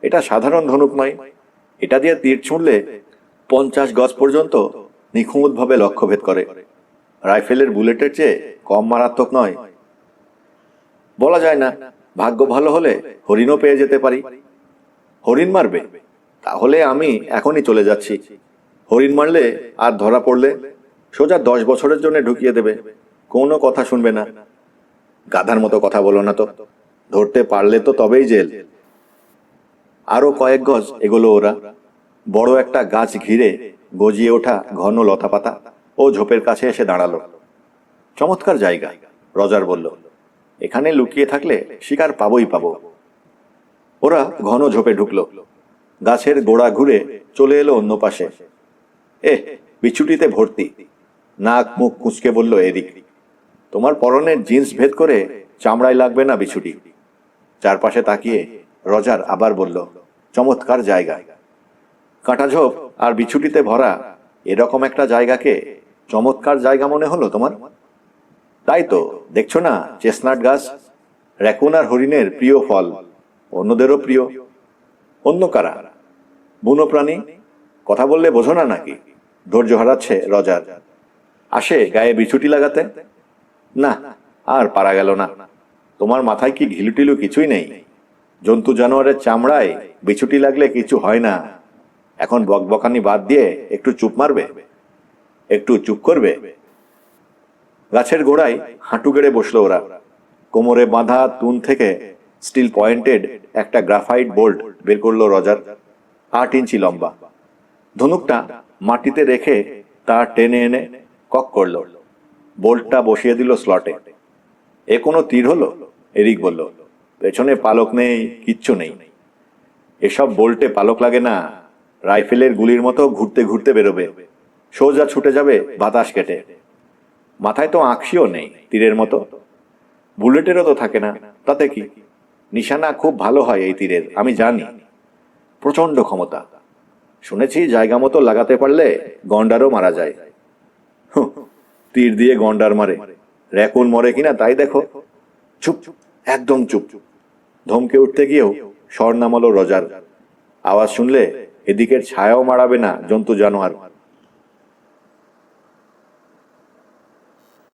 এটা সাধারণ ধনুক নয়। এটা দিয়ে তীর ছুঁড়লে 50 গজ পর্যন্ত নিখুঁতভাবে লক্ষ্যভেদ করে। রাইফেলের বুলেটের চেয়ে কম মারাত্মক নয়। বলা যায় না, ভাগ্য ভালো হলে হরিণও পেয়ে যেতে পারি। হরিণ মারবে? তাহলে আমি এখনই চলে যাচ্ছি। হরিণ মারলে আর ধরা পড়লে সোজা 10 বছরের জন্য ঢুকিয়ে দেবে, কোনো কথা শুনবে না। গাধার মতো কথা বলো না তো, ধরতে পারলে তো তবেই জেল। আরো কয়েক গজ এগোলো ওরা। বড় একটা গাছ ঘিরে গজিয়ে ওঠা ঘন লতাপাতা ও ঝোপের কাছে এসে দাঁড়ালো। চমৎকার জায়গা, রজার বলল। এখানে লুকিয়ে থাকলে শিকার পাবোই পাবো। ওরা ঘন ঝোপে ঢুকলো। গাছের গোড়া ঘুরে চলে এলো অন্য পাশে। বিছুটিতে ভর্তি। নাক মুখ কুঁচকে বলল এরিক, তোমার পরনের জিন্স ভেদ করে চামড়ায় লাগবে না বিছুটি? চারপাশে তাকিয়ে রজার আবার বলল, চমৎকার জায়গা। কাঁটাঝোপ আর বিছুটিতে ভরা এরকম একটা জায়গাকে চমৎকার জায়গা মনে হলো তোমার? তাই তো, দেখছো না চেস্টনাট গাছ, র্যাকুন আর হরিণের প্রিয় ফল, অন্যদেরও প্রিয়। অন্য কারা? বুনো প্রাণী। কথা বললে বোঝো না নাকি? ধৈর্য হারাচ্ছে রজার। আসে গায়ে বিছুটি লাগাতে। না, আর পারা গেল না। তোমার মাথায় কি ঘিলুটিলু কিছুই নেই? জন্তু জানোয়ারের চামড়ায় বিছুটি লাগলে কিছু হয় না। এখন বকবকানি বাদ দিয়ে একটু চুপ মারবে? একটু চুপ করবে? গাছের গোড়ায় হাঁটু গেড়ে বসলো ওরা। কোমরে বাঁধা তুন থেকে স্টিল পয়েন্টেড একটা গ্রাফাইট বোল্ট বের করলো রজার, 8 ইঞ্চি লম্বা। ধনুকটা মাটিতে রেখে তা টেনে এনে কক করলো। বোল্টটা বসিয়ে দিল স্লটে। এ কোনো তীর হলো? এরিক বলল। পেছনে পালক নেই, কিচ্ছু নেই। এসব বোল্টে পালক লাগে না। রাইফেলের গুলির মতো ঘুরতে ঘুরতে বেরোবে, সোজা ছুটে যাবে বাতাস কেটে। মাথায় তো আঁকশিও নেই তীরের মতো। বুলেটেরও তো থাকে না, তাতে কি? নিশানা খুব ভালো হয় এই তীরের, আমি জানি। প্রচন্ড ক্ষমতা। শুনেছি জায়গা মতো লাগাতে পারলে গন্ডারও মারা যায়। তীর দিয়ে গন্ডার মারে, র্যাকুন মরে কিনা তাই দেখো। চুপ, একদম চুপ। ধমকে উঠতে গিয়েও স্বর নামালো রজার। আওয়াজ শুনলে এদিকের ছায়াও মারাবে না জন্তু জানোয়ার।